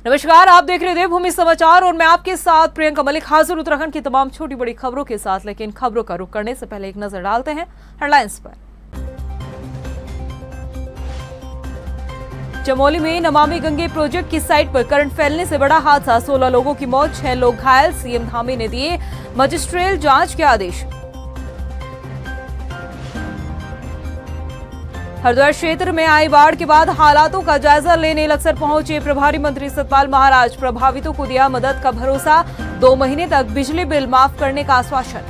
नमस्कार, आप देख रहे हैं देवभूमि समाचार और मैं आपके साथ प्रियंका मलिक हाजिर उत्तराखंड की तमाम छोटी बड़ी खबरों के साथ। लेकिन खबरों का रुख करने से पहले एक नजर डालते हैं हेडलाइंस पर। चमोली में नमामि गंगे प्रोजेक्ट की साइट पर करंट फैलने से बड़ा हादसा, 16 लोगों की मौत, 6 लोग घायल। सीएम धामी ने दिए मजिस्ट्रियल जांच के आदेश। हरिद्वार क्षेत्र में आई बाढ़ के बाद हालातों का जायजा लेने लक्सर पहुंचे प्रभारी मंत्री सतपाल महाराज। प्रभावितों को दिया मदद का भरोसा, 2 महीने तक बिजली बिल माफ करने का आश्वासन।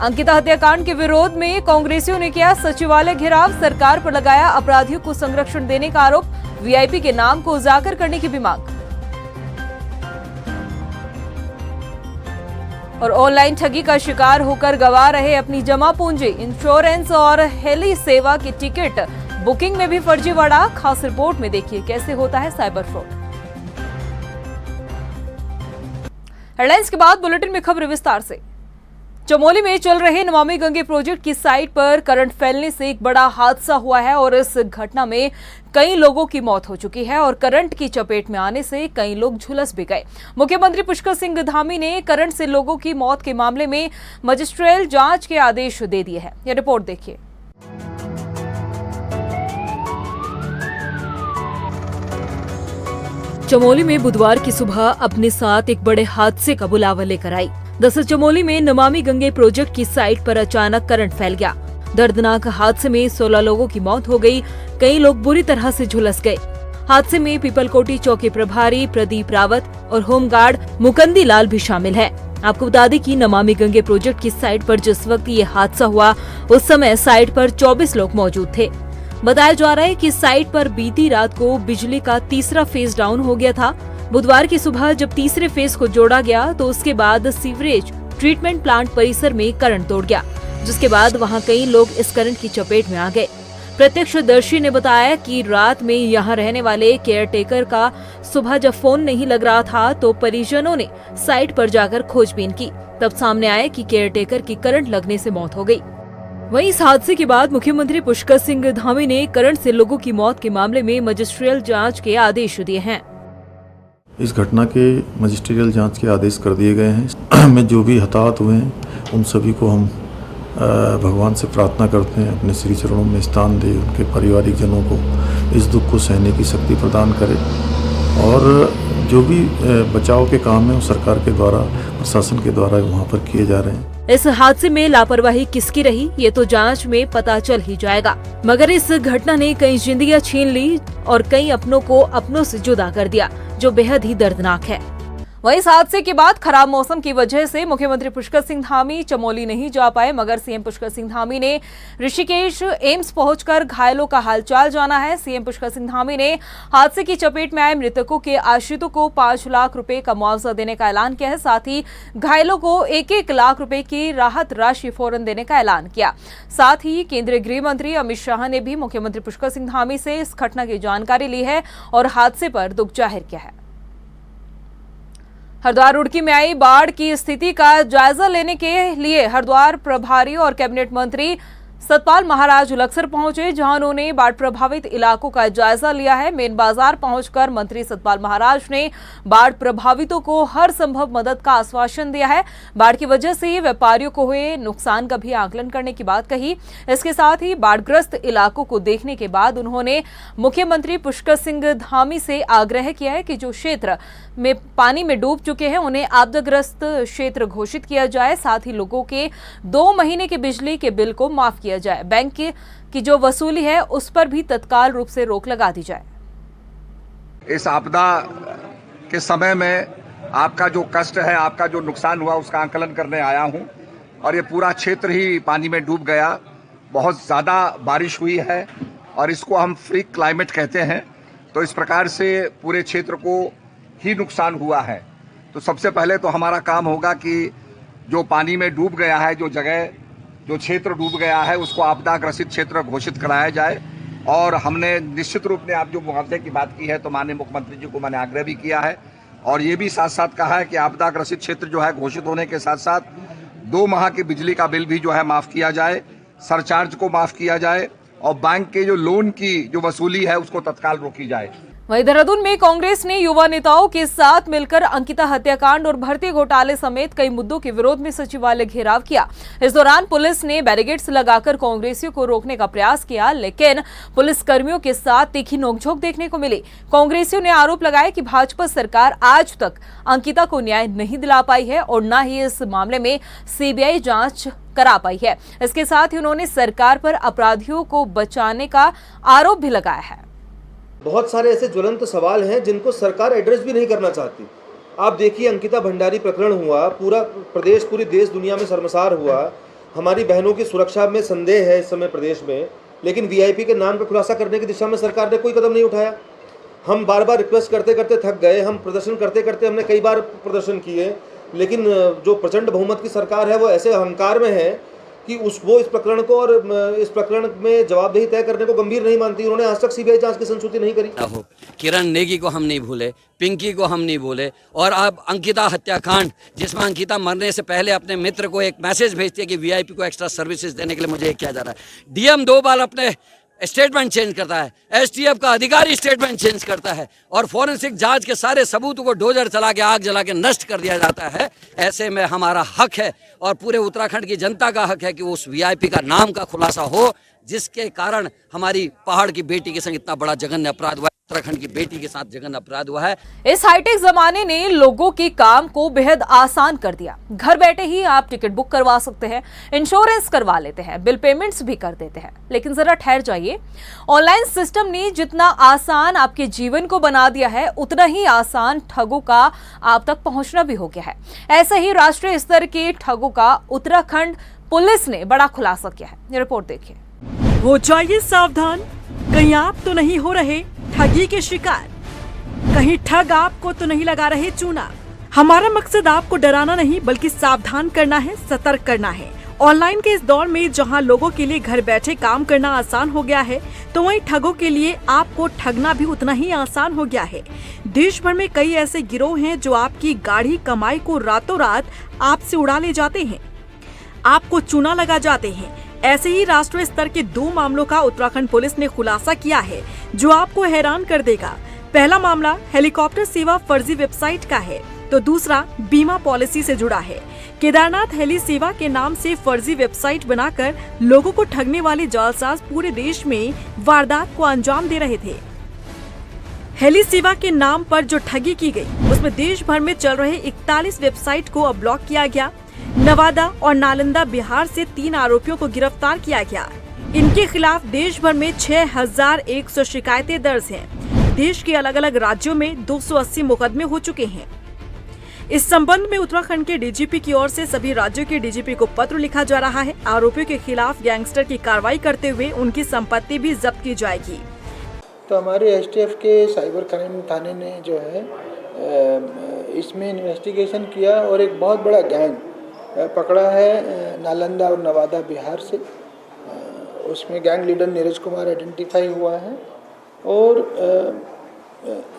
अंकिता हत्याकांड के विरोध में कांग्रेसियों ने किया सचिवालय घेराव, सरकार पर लगाया अपराधियों को संरक्षण देने का आरोप, वीआईपी के नाम को उजागर करने की भी मांग। और ऑनलाइन ठगी का शिकार होकर गंवा रहे अपनी जमा पूंजी, इंश्योरेंस और हेली सेवा की टिकट बुकिंग में भी फर्जीवाड़ा। खास रिपोर्ट में देखिए कैसे होता है साइबर फ्रॉड। हेडलाइंस के बाद बुलेटिन में खबर विस्तार से। चमोली में चल रहे नमामि गंगे प्रोजेक्ट की साइट पर करंट फैलने से एक बड़ा हादसा हुआ है और इस घटना में कई लोगों की मौत हो चुकी है और करंट की चपेट में आने से कई लोग झुलस भी गए। मुख्यमंत्री पुष्कर सिंह धामी ने करंट से लोगों की मौत के मामले में मजिस्ट्रियल जांच के आदेश दे दिए हैं। यह रिपोर्ट देखिए। चमोली में बुधवार की सुबह अपने साथ एक बड़े हादसे का बुलावा लेकर आई। दरअसल चमोली में नमामि गंगे प्रोजेक्ट की साइट पर अचानक करंट फैल गया। दर्दनाक हादसे में 16 लोगों की मौत हो गई, कई लोग बुरी तरह से झुलस गए। हादसे में पीपलकोटी चौकी प्रभारी प्रदीप रावत और होमगार्ड मुकंदी लाल भी शामिल है। आपको बता दें कि नमामि गंगे प्रोजेक्ट की साइट पर जिस वक्त ये हादसा हुआ उस समय साइट पर 24 लोग मौजूद थे। बताया जा रहा है कि साइट पर बीती रात को बिजली का तीसरा फेज डाउन हो गया था। बुधवार की सुबह जब तीसरे फेज को जोड़ा गया तो उसके बाद सीवरेज ट्रीटमेंट प्लांट परिसर में करंट तोड़ गया, जिसके बाद वहां कई लोग इस करंट की चपेट में आ गए। प्रत्यक्षदर्शी ने बताया कि रात में यहां रहने वाले केयरटेकर का सुबह जब फोन नहीं लग रहा था तो परिजनों ने साइट पर जाकर खोजबीन की। तब सामने आया कि केयरटेकर की करंट लगने से मौत हो गई। वहीं इस हादसे के बाद मुख्यमंत्री पुष्कर सिंह धामी ने करंट से लोगों की मौत के मामले में मजिस्ट्रियल जांच के आदेश दिए हैं। इस घटना के मजिस्ट्रियल जांच के आदेश कर दिए गए हैं। में जो भी हताहत हुए हैं उन सभी को हम भगवान से प्रार्थना करते हैं अपने श्री चरणों में स्थान दे, उनके पारिवारिक जनों को इस दुख को सहने की शक्ति प्रदान करे और जो भी बचाव के काम है वो सरकार के द्वारा, प्रशासन के द्वारा वहाँ पर किए जा रहे हैं। इस हादसे में लापरवाही किसकी रही ये तो जांच में पता चल ही जाएगा, मगर इस घटना ने कई जिंदगियां छीन ली और कई अपनों को अपनों से जुदा कर दिया, जो बेहद ही दर्दनाक है। वहीं इस हादसे के बाद खराब मौसम की वजह से मुख्यमंत्री पुष्कर सिंह धामी चमोली नहीं जा पाए, मगर सीएम पुष्कर सिंह धामी ने ऋषिकेश एम्स पहुंचकर घायलों का हालचाल जाना है। सीएम पुष्कर सिंह धामी ने हादसे की चपेट में आए मृतकों के आश्रितों को 5 लाख रुपए का मुआवजा देने का ऐलान किया है। साथ ही घायलों को 1-1 लाख रुपए की राहत राशि फौरन देने का ऐलान किया। साथ ही केंद्रीय गृह मंत्री अमित शाह ने भी मुख्यमंत्री पुष्कर सिंह धामी से इस घटना की जानकारी ली है और हादसे पर दुख जाहिर किया है। हरिद्वार रुड़की में आई बाढ़ की स्थिति का जायजा लेने के लिए हरिद्वार प्रभारी और कैबिनेट मंत्री सतपाल महाराज लक्सर पहुंचे, जहां उन्होंने बाढ़ प्रभावित इलाकों का जायजा लिया है। मेन बाजार पहुंचकर मंत्री सतपाल महाराज ने बाढ़ प्रभावितों को हर संभव मदद का आश्वासन दिया है। बाढ़ की वजह से व्यापारियों को हुए नुकसान का भी आकलन करने की बात कही। इसके साथ ही बाढ़ग्रस्त इलाकों को देखने के बाद उन्होंने मुख्यमंत्री पुष्कर सिंह धामी से आग्रह किया है कि जो क्षेत्र में पानी में डूब चुके हैं उन्हें आपदाग्रस्त क्षेत्र घोषित किया जाए। साथ ही लोगों के 2 महीने के बिजली के बिल को माफ किया जाए। बैंक की जो वसूली है उस पर भी तत्काल रूप से रोक लगा दी जाए। इस आपदा के समय में आपका जो कष्ट है, आपका जो नुकसान हुआ उसका आकलन करने आया हूं और ये पूरा क्षेत्र ही पानी में डूब गया। बहुत ज्यादा बारिश हुई है और इसको हम फ्रीक क्लाइमेट कहते हैं। तो इस प्रकार से पूरे क्षेत्र को ही नुकसान हुआ है। तो सबसे पहले तो हमारा काम होगा कि जो पानी में डूब गया है, जो क्षेत्र डूब गया है उसको आपदा ग्रसित क्षेत्र घोषित कराया जाए। और हमने निश्चित रूप में आप जो मुआवजे की बात की है तो माननीय मुख्यमंत्री जी को मैंने आग्रह भी किया है और ये भी साथ साथ कहा है कि आपदा ग्रसित क्षेत्र जो है घोषित होने के साथ साथ 2 माह की बिजली का बिल भी जो है माफ किया जाए, सरचार्ज को माफ किया जाए और बैंक के जो लोन की जो वसूली है उसको तत्काल रोकी जाए। वहीं देहरादून में कांग्रेस ने युवा नेताओं के साथ मिलकर अंकिता हत्याकांड और भर्ती घोटाले समेत कई मुद्दों के विरोध में सचिवालय घेराव किया। इस दौरान पुलिस ने बैरिकेड्स लगाकर कांग्रेसियों को रोकने का प्रयास किया, लेकिन पुलिस कर्मियों के साथ तीखी नोकझोंक देखने को मिली। कांग्रेसियों ने आरोप लगाया कि भाजपा सरकार आज तक अंकिता को न्याय नहीं दिला पाई है और न ही इस मामले में सीबीआई जांच करा पाई है। इसके साथ ही उन्होंने सरकार पर अपराधियों को बचाने का आरोप भी लगाया है। बहुत सारे ऐसे ज्वलंत सवाल हैं जिनको सरकार एड्रेस भी नहीं करना चाहती। आप देखिए, अंकिता भंडारी प्रकरण हुआ, पूरा प्रदेश, पूरी देश दुनिया में शर्मसार हुआ। हमारी बहनों की सुरक्षा में संदेह है इस समय प्रदेश में, लेकिन वीआईपी के नाम पर खुलासा करने की दिशा में सरकार ने कोई कदम नहीं उठाया। हम बार बार रिक्वेस्ट करते करते थक गए, हम प्रदर्शन करते करते हमने कई बार प्रदर्शन किए, लेकिन जो प्रचंड बहुमत की सरकार है वो ऐसे अहंकार में है कि वो इस प्रकरण को और इस प्रकरण में जवाबदेही तय करने को गंभीर नहीं मानती। उन्होंने आज तक सीबीआई जांच की संस्तुति नहीं करी। किरण नेगी को हम नहीं भूले, पिंकी को हम नहीं भूले, और अब अंकिता हत्याकांड जिसमें अंकिता मरने से पहले अपने मित्र को एक मैसेज भेजती है कि वीआईपी को एक्स्ट्रा सर्विसेज देने के लिए मुझे किया जा रहा है। डीएम 2 बार अपने स्टेटमेंट चेंज करता है, एसटीएफ का अधिकारी स्टेटमेंट चेंज करता है, और फॉरेंसिक जांच के सारे सबूतों को डोजर चला के आग जला के नष्ट कर दिया जाता है। ऐसे में हमारा हक है और पूरे उत्तराखंड की जनता का हक है कि उस वीआईपी का नाम का खुलासा हो, जिसके कारण हमारी पहाड़ की बेटी के संग इतना बड़ा जघन्य अपराध हुआ, उत्तराखंड की बेटी के साथ जघन्य अपराध हुआ है। इस हाईटेक जमाने ने लोगों के काम को बेहद आसान कर दिया। घर बैठे ही आप टिकट बुक करवा सकते हैं, इंश्योरेंस करवा लेते हैं, बिल पेमेंट्स भी कर देते हैं। लेकिन जरा ठहर जाइए, ऑनलाइन सिस्टम ने जितना आसान आपके जीवन को बना दिया है, उतना ही आसान ठगों का आप तक पहुंचना भी हो गया है। ऐसा ही राष्ट्रीय स्तर के ठगों का उत्तराखंड पुलिस ने बड़ा खुलासा किया है। ये रिपोर्ट देखिए। हो जाइए सावधान, कहीं आप तो नहीं हो रहे ठगी के शिकार, कहीं ठग आपको तो नहीं लगा रहे चूना। हमारा मकसद आपको डराना नहीं बल्कि सावधान करना है, सतर्क करना है। ऑनलाइन के इस दौर में जहां लोगों के लिए घर बैठे काम करना आसान हो गया है, तो वहीं ठगों के लिए आपको ठगना भी उतना ही आसान हो गया है। देश भर में कई ऐसे गिरोह हैं जो आपकी गाढ़ी कमाई को रातों रात आपसे उड़ा ले जाते हैं, आपको चूना लगा जाते हैं। ऐसे ही राष्ट्रीय स्तर के 2 मामलों का उत्तराखंड पुलिस ने खुलासा किया है जो आपको हैरान कर देगा। पहला मामला हेलीकॉप्टर सेवा फर्जी वेबसाइट का है, तो दूसरा बीमा पॉलिसी से जुड़ा है। केदारनाथ हेली सेवा के नाम से फर्जी वेबसाइट बनाकर लोगों को ठगने वाले जालसाज पूरे देश में वारदात को अंजाम दे रहे थे। हेली सेवा के नाम पर जो ठगी की गई, उसमें देश भर में चल रहे 41 वेबसाइट को अब ब्लॉक किया गया। नवादा और नालंदा बिहार से 3 आरोपियों को गिरफ्तार किया गया। इनके खिलाफ देश भर में 6100 शिकायतें दर्ज हैं। देश के अलग अलग राज्यों में 280 मुकदमे हो चुके हैं। इस संबंध में उत्तराखंड के डीजीपी की ओर से सभी राज्यों के डीजीपी को पत्र लिखा जा रहा है। आरोपियों के खिलाफ गैंगस्टर की कार्रवाई करते हुए उनकी संपत्ति भी जब्त की जाएगी। तो हमारे एसटीएफ के साइबर क्राइम थाने ने जो है इसमें इन्वेस्टिगेशन किया और एक बहुत बड़ा गैंग पकड़ा है नालंदा और नवादा बिहार से। उसमें gang leader Neeraj Kumar identify हुआ है और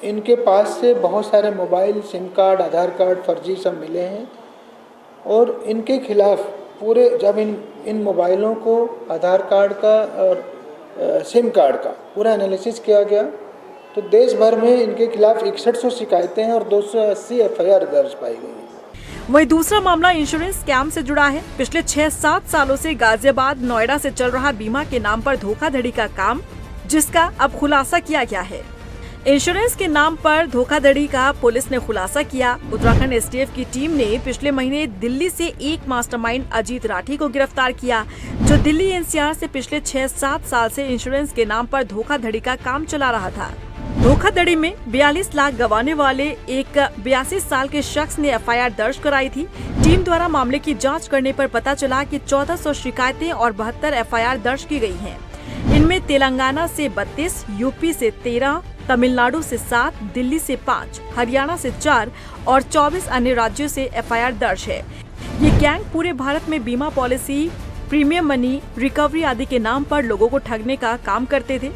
इनके पास से बहुत सारे मोबाइल, सिम कार्ड, आधार कार्ड फर्जी सब मिले हैं और इनके खिलाफ पूरे जब इन मोबाइलों को, आधार कार्ड का और सिम कार्ड का पूरा एनालिसिस किया गया तो देश भर में इनके खिलाफ 6100 शिकायतें हैं और 280 एफआईआर दर्ज पाई गई हैं। वही दूसरा मामला इंश्योरेंस स्कैम से जुड़ा है। पिछले 6-7 सालों से गाजियाबाद, नोएडा से चल रहा बीमा के नाम पर धोखाधड़ी का काम, जिसका अब खुलासा किया गया है। इंश्योरेंस के नाम पर धोखाधड़ी का पुलिस ने खुलासा किया। उत्तराखंड एसटीएफ की टीम ने पिछले महीने दिल्ली से एक मास्टरमाइंड अजीत राठी को गिरफ्तार किया, जो दिल्ली एनसीआर से पिछले 6-7 साल से इंश्योरेंस के नाम पर धोखाधड़ी का काम चला रहा था। धोखाधड़ी में 42 लाख गंवाने वाले एक 82 साल के शख्स ने एफआईआर दर्ज कराई थी। टीम द्वारा मामले की जांच करने पर पता चला कि 1400 शिकायतें और 72 एफआईआर दर्ज की गई हैं। इनमें तेलंगाना से 32, यूपी से 13, तमिलनाडु से 7, दिल्ली से 5, हरियाणा से 4 और 24 अन्य राज्यों से एफआईआर दर्ज है। ये गैंग पूरे भारत में बीमा पॉलिसी, प्रीमियम मनी, रिकवरी आदि के नाम पर लोगों को ठगने का काम करते थे।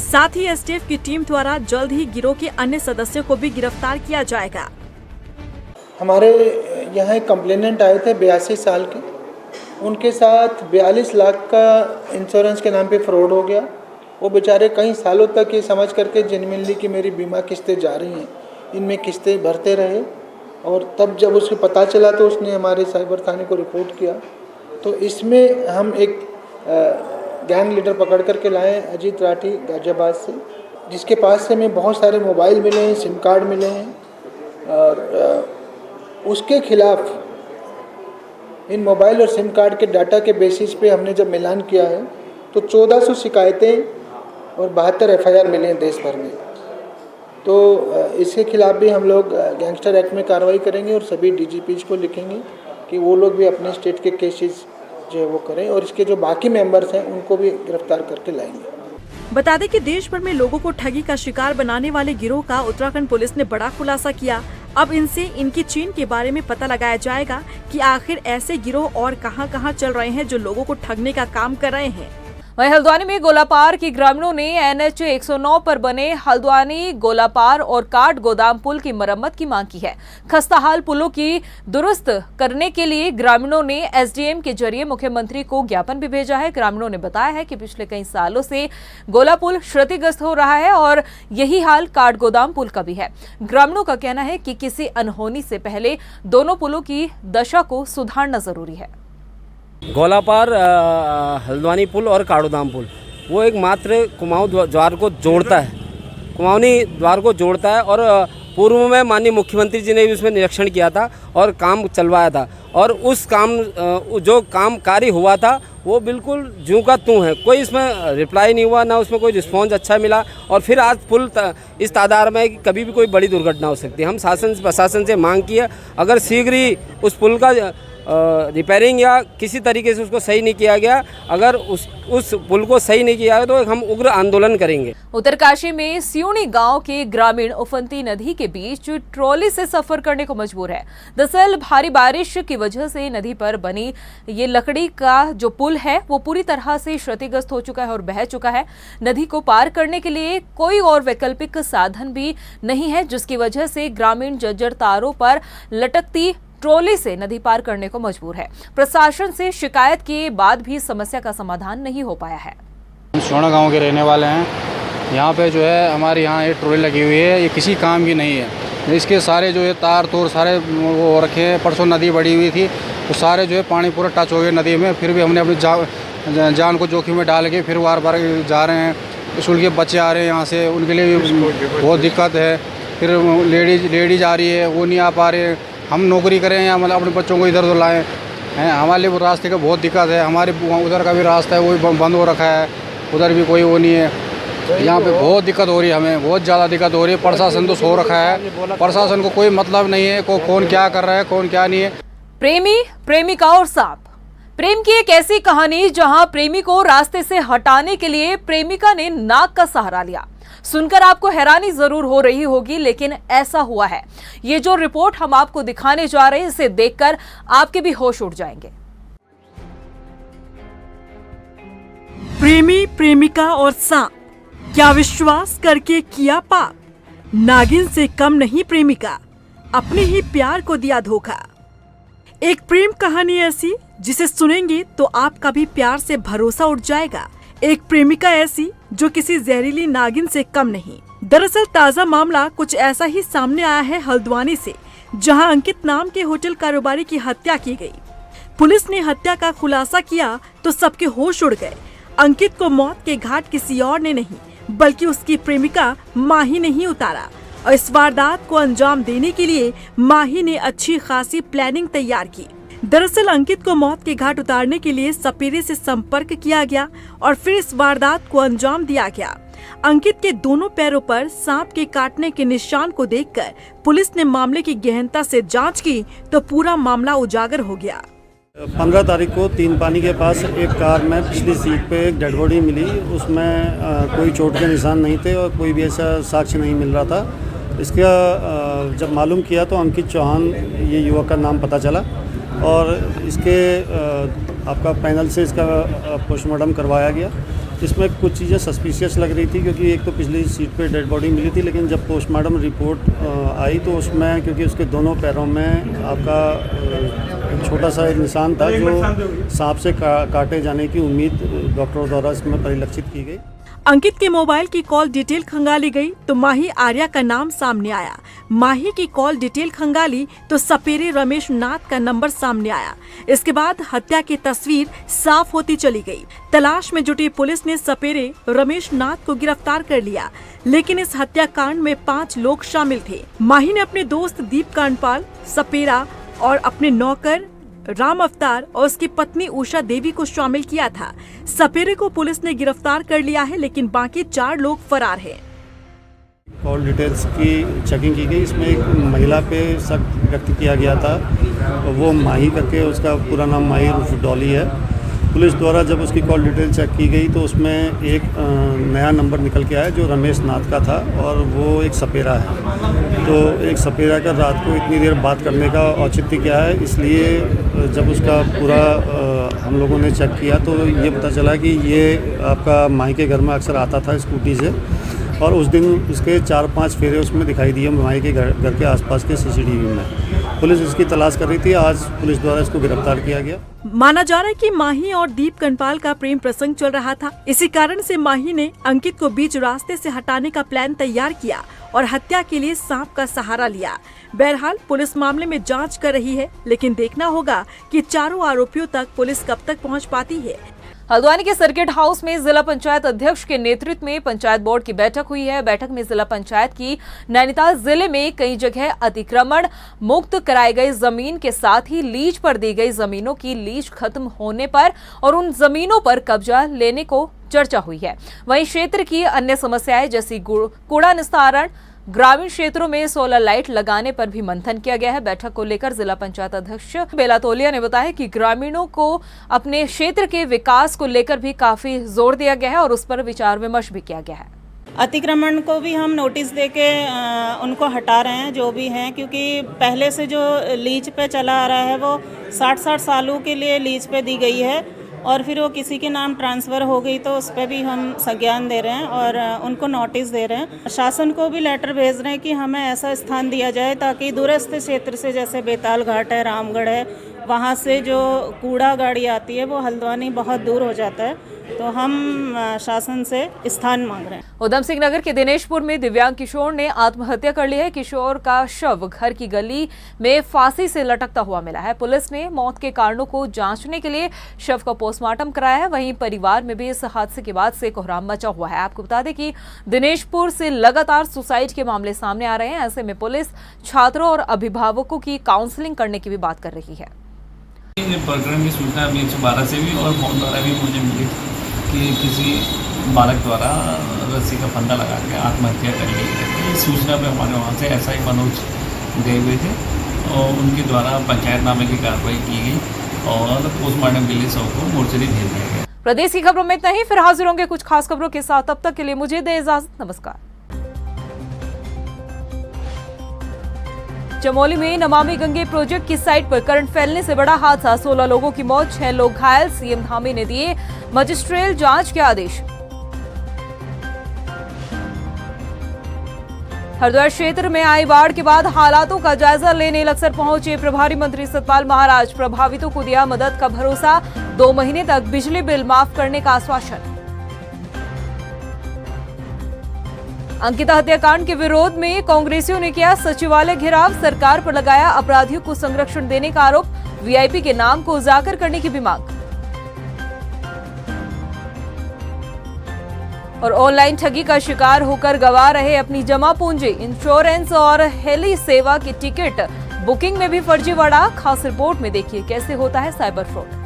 साथ ही एसटीएफ की टीम द्वारा जल्द ही गिरोह के अन्य सदस्यों को भी गिरफ्तार किया जाएगा। हमारे यहाँ एक कंप्लेनेंट आए थे 82 साल के, उनके साथ 42 लाख का इंश्योरेंस के नाम पे फ्रॉड हो गया। वो बेचारे कई सालों तक ये समझ करके जेन्युइनली कि मेरी बीमा किस्तें जा रही हैं, इनमें किस्तें भरते रहे। और तब जब उसको पता चला तो उसने हमारे साइबर थाने को रिपोर्ट किया। तो इसमें हम एक गैंग लीडर पकड़ करके लाए अजीत राठी गाजियाबाद से, जिसके पास से हमें बहुत सारे मोबाइल मिले हैं, सिम कार्ड मिले हैं। और उसके खिलाफ इन मोबाइल और सिम कार्ड के डाटा के बेसिस पे हमने जब मिलान किया है तो 1400 शिकायतें और 72 FIR मिले हैं देश भर में। तो इसके खिलाफ भी हम लोग गैंगस्टर एक्ट में कार्रवाई करेंगे और सभी DGPs को लिखेंगे कि वो लोग भी अपने स्टेट के केसेस जो है वो करें, और इसके जो बाकी मेंबर्स हैं उनको भी गिरफ्तार करके लाएंगे। बता दें कि देश भर में लोगों को ठगी का शिकार बनाने वाले गिरोह का उत्तराखंड पुलिस ने बड़ा खुलासा किया। अब इनसे इनकी चेन के बारे में पता लगाया जाएगा कि आखिर ऐसे गिरोह और कहां-कहां चल रहे हैं जो लोगों को ठगने का काम कर रहे हैं। वहीं हल्द्वानी में गोलापार के ग्रामीणों ने NH 109 पर बने हल्द्वानी गोलापार और काट गोदाम पुल की मरम्मत की मांग की है। खस्ताहाल पुलों की दुरुस्त करने के लिए ग्रामीणों ने SDM के जरिए मुख्यमंत्री को ज्ञापन भी भेजा है। ग्रामीणों ने बताया है कि पिछले कई सालों से गोला पुल क्षतिग्रस्त हो रहा है और यही हाल काट गोदाम पुल का भी है। ग्रामीणों का कहना है कि किसी अनहोनी से पहले दोनों पुलों की दशा को सुधारना जरूरी है। गोलापार हल्द्वानी पुल और काड़ोदाम पुल वो एक मात्र कुमाऊं द्वार को जोड़ता है, कुमाऊनी द्वार को जोड़ता है। और पूर्व में माननीय मुख्यमंत्री जी ने भी उसमें निरीक्षण किया था और काम चलवाया था। और उस काम जो काम कार्य हुआ था वो बिल्कुल ज्यों का त्यों है, कोई इसमें रिप्लाई नहीं हुआ, ना उसमें कोई रिस्पॉन्स अच्छा मिला। और फिर आज पुल इस तादार में है कि कभी भी कोई बड़ी दुर्घटना हो सकती है। हम प्रशासन से मांग की है, अगर शीघ्र ही उस पुल का रिपेयरिंग या किसी तरीके से उसको सही नहीं किया गया, अगर उस पुल को सही नहीं किया गया तो हम उग्र आंदोलन करेंगे। उत्तरकाशी में सियोनी गांव के ग्रामीण उफनती नदी के बीच ट्रॉली से सफर करने को मजबूर है। दरअसल भारी बारिश की वजह से नदी पर बनी ये लकड़ी का जो पुल है वो पूरी तरह से क्षतिग्रस्त हो चुका है और बह चुका है। नदी को पार करने के लिए कोई और वैकल्पिक साधन भी नहीं है, जिसकी वजह से ग्रामीण जर्जर तारों पर लटकती ट्रॉली से नदी पार करने को मजबूर है। प्रशासन से शिकायत के बाद भी समस्या का समाधान नहीं हो पाया है। हम सोना गांव के रहने वाले हैं। यहाँ पे जो है हमारे यहाँ ये ट्रॉली लगी हुई है, ये किसी काम की नहीं है। इसके सारे जो है तार तोर सारे वो हो रखे हैं। परसों नदी बढ़ी हुई थी तो सारे जो है पानी पूरा टच हो गया नदी में। फिर भी हमने अपनी जान को जोखिम में डाल के फिर बार बार जा रहे हैं। स्कूल के बच्चे आ रहे हैं यहाँ से, उनके लिए भी बहुत दिक्कत है। फिर लेडीज आ रही है, वो नहीं आ पा रहे। हम नौकरी करें या मतलब अपने बच्चों को इधर उधर लाएँ हैं, हमारे लिए रास्ते का बहुत दिक्कत है। हमारे उधर का भी रास्ता है वो भी बंद हो रखा है, उधर भी कोई वो नहीं है। यहाँ पे बहुत दिक्कत हो रही है, हमें बहुत ज़्यादा दिक्कत हो रही है। प्रशासन तो सो रखा है, प्रशासन को कोई मतलब नहीं है कौन क्या कर रहा है कौन क्या नहीं है। प्रेमी, प्रेमिका और सांप। प्रेम की एक ऐसी कहानी जहां प्रेमी को रास्ते से हटाने के लिए प्रेमिका ने नाक का सहारा लिया। सुनकर आपको हैरानी जरूर हो रही होगी, लेकिन ऐसा हुआ है। ये जो रिपोर्ट हम आपको दिखाने जा रहे हैं, इसे देखकर आपके भी होश उड़ जाएंगे। प्रेमी, प्रेमिका और सांप, क्या विश्वास करके किया पाप? नागिन से कम नहीं प्रेमिका, अपने ही प्यार को दिया धोखा। एक प्रेम कहानी ऐसी जिसे सुनेंगे तो आपका भी प्यार से भरोसा उठ जाएगा। एक प्रेमिका ऐसी जो किसी जहरीली नागिन से कम नहीं। दरअसल ताजा मामला कुछ ऐसा ही सामने आया है हल्द्वानी से, जहां अंकित नाम के होटल कारोबारी की हत्या की गई। पुलिस ने हत्या का खुलासा किया तो सबके होश उड़ गए। अंकित को मौत के घाट किसी और ने नहीं बल्कि उसकी प्रेमिका माही ने ही उतारा, और इस वारदात को अंजाम देने के लिए माही ने अच्छी खासी प्लानिंग तैयार की। दरअसल अंकित को मौत के घाट उतारने के लिए सपेरे से संपर्क किया गया और फिर इस वारदात को अंजाम दिया गया। अंकित के दोनों पैरों पर सांप के काटने के निशान को देखकर पुलिस ने मामले की गहनता से जांच की तो पूरा मामला उजागर हो गया। 15 तारीख को तीन पानी के पास एक कार में पिछली सीट पे एक डेड बॉडी मिली। उसमें कोई चोट के निशान नहीं थे और कोई भी ऐसा साक्ष्य नहीं मिल रहा था। इसका जब मालूम किया तो अंकित चौहान ये युवक का नाम पता चला और इसके आपका पैनल से इसका पोस्टमार्टम करवाया गया। इसमें कुछ चीज़ें सस्पिशियस लग रही थी, क्योंकि एक तो पिछली सीट पे डेड बॉडी मिली थी, लेकिन जब पोस्टमार्टम रिपोर्ट आई तो उसमें क्योंकि उसके दोनों पैरों में आपका एक छोटा सा एक निशान था जो सांप से काटे जाने की उम्मीद डॉक्टरों द्वारा इसमें परिलक्षित की गई। अंकित के मोबाइल की कॉल डिटेल खंगाली गई तो माही आर्या का नाम सामने आया। माही की कॉल डिटेल खंगाली तो सपेरे रमेश नाथ का नंबर सामने आया। इसके बाद हत्या की तस्वीर साफ होती चली गई। तलाश में जुटी पुलिस ने सपेरे रमेश नाथ को गिरफ्तार कर लिया, लेकिन इस हत्याकांड में 5 लोग शामिल थे। माही ने अपने दोस्त दीप कांडपाल, सपेरा और अपने नौकर राम अवतार और उसकी पत्नी उषा देवी को शामिल किया था। सपेरे को पुलिस ने गिरफ्तार कर लिया है, लेकिन बाकी 4 लोग फरार हैं। कॉल डिटेल्स की चेकिंग की गई। इसमें एक महिला पे शक व्यक्त किया गया था, वो माही करके, उसका पूरा नाम माही उर्फ डॉली है। पुलिस द्वारा जब उसकी कॉल डिटेल चेक की गई तो उसमें एक नया नंबर निकल के आया जो रमेश नाथ का था, और वो एक सपेरा है। तो एक सपेरा का रात को इतनी देर बात करने का औचित्य क्या है, इसलिए जब उसका पूरा हम लोगों ने चेक किया तो ये पता चला कि ये आपका माही के घर में अक्सर आता था स्कूटी से, और उस दिन उसके 4-5 फेरे उसमें दिखाई दिए माही के घर के आसपास के सीसीटीवी में। पुलिस इसकी तलाश कर रही थी। आज पुलिस द्वारा इसको गिरफ्तार किया गया। माना जा रहा है कि माही और दीप कनपाल का प्रेम प्रसंग चल रहा था। इसी कारण से माही ने अंकित को बीच रास्ते से हटाने का प्लान तैयार किया और हत्या के लिए सांप का सहारा लिया। बहरहाल पुलिस मामले में जांच कर रही है, लेकिन देखना होगा कि चारों आरोपियों तक पुलिस कब तक पहुंच पाती है। हल्द्वानी के सर्किट हाउस में जिला पंचायत अध्यक्ष के नेतृत्व में पंचायत बोर्ड की बैठक हुई है। बैठक में जिला पंचायत की नैनीताल जिले में कई जगह अतिक्रमण मुक्त कराई गई जमीन के साथ ही लीज पर दी गई जमीनों की लीज खत्म होने पर और उन जमीनों पर कब्जा लेने को चर्चा हुई है। वहीं क्षेत्र की अन्य समस्याएं जैसी कूड़ा निस्तारण, ग्रामीण क्षेत्रों में सोलर लाइट लगाने पर भी मंथन किया गया है। बैठक को लेकर जिला पंचायत अध्यक्ष बेला तोलिया ने बताया कि ग्रामीणों को अपने क्षेत्र के विकास को लेकर भी काफी जोर दिया गया है और उस पर विचार विमर्श भी किया गया है। अतिक्रमण को भी हम नोटिस देके उनको हटा रहे हैं जो भी हैं, क्योंकि पहले से जो लीज पे चला आ रहा है वो 60-60 सालों के लिए लीज पे दी गई है, और फिर वो किसी के नाम ट्रांसफ़र हो गई तो उस पर भी हम संज्ञान दे रहे हैं और उनको नोटिस दे रहे हैं। शासन को भी लेटर भेज रहे हैं कि हमें ऐसा स्थान दिया जाए ताकि दूरस्थ क्षेत्र से, जैसे बेताल घाट है, रामगढ़ है, वहाँ से जो कूड़ा गाड़ी आती है वो हल्द्वानी बहुत दूर हो जाता है, तो हम शासन से स्थान मांग रहे हैं। उधम सिंह नगर के दिनेशपुर में दिव्यांग किशोर ने आत्महत्या कर ली है। किशोर का शव घर की गली में फांसी से लटकता हुआ मिला है। पुलिस ने मौत के कारणों को जांचने के लिए शव का पोस्टमार्टम कराया है। वहीं परिवार में भी इस हादसे के बाद से कोहराम मचा हुआ है। आपको बता दें कि दिनेशपुर से लगातार सुसाइड के मामले सामने आ रहे हैं। ऐसे में पुलिस छात्रों और अभिभावकों की काउंसलिंग करने की भी बात कर रही है। प्रकरण की सूचना 112 से भी और फोन द्वारा भी मुझे मिली कि किसी बालक द्वारा रस्सी का फंदा लगा के आत्महत्या कर ली है। इस सूचना पे हमारे वहाँ से SI मनोज गए हुए थे और उनके द्वारा पंचायतनामे की कार्रवाई की गई और पोस्टमार्टम के लिए शव को मोर्चरी भेज दिया गया। प्रदेश की खबरों में इतना ही। फिर हाजिर होंगे कुछ खास खबरों के साथ। तब तक के लिए मुझे दे इजाजत। नमस्कार। चमोली में नमामि गंगे प्रोजेक्ट की साइट पर करंट फैलने से बड़ा हादसा, 16 लोगों की मौत, 6 लोग घायल। सीएम धामी ने दिए मजिस्ट्रियल जांच के आदेश। हरिद्वार क्षेत्र में आई बाढ़ के बाद हालातों का जायजा लेने लक्सर पहुंचे प्रभारी मंत्री सतपाल महाराज। प्रभावितों को दिया मदद का भरोसा, 2 महीने तक बिजली बिल माफ करने का आश्वासन। अंकिता हत्याकांड के विरोध में कांग्रेसियों ने किया सचिवालय घेराव, सरकार पर लगाया अपराधियों को संरक्षण देने का आरोप, वीआईपी के नाम को उजागर करने की भी मांग। और ऑनलाइन ठगी का शिकार होकर गंवा रहे अपनी जमा पूंजी, इंश्योरेंस और हेली सेवा की टिकट बुकिंग में भी फर्जीवाड़ा। खास रिपोर्ट में देखिए कैसे होता है साइबर फ्रॉड।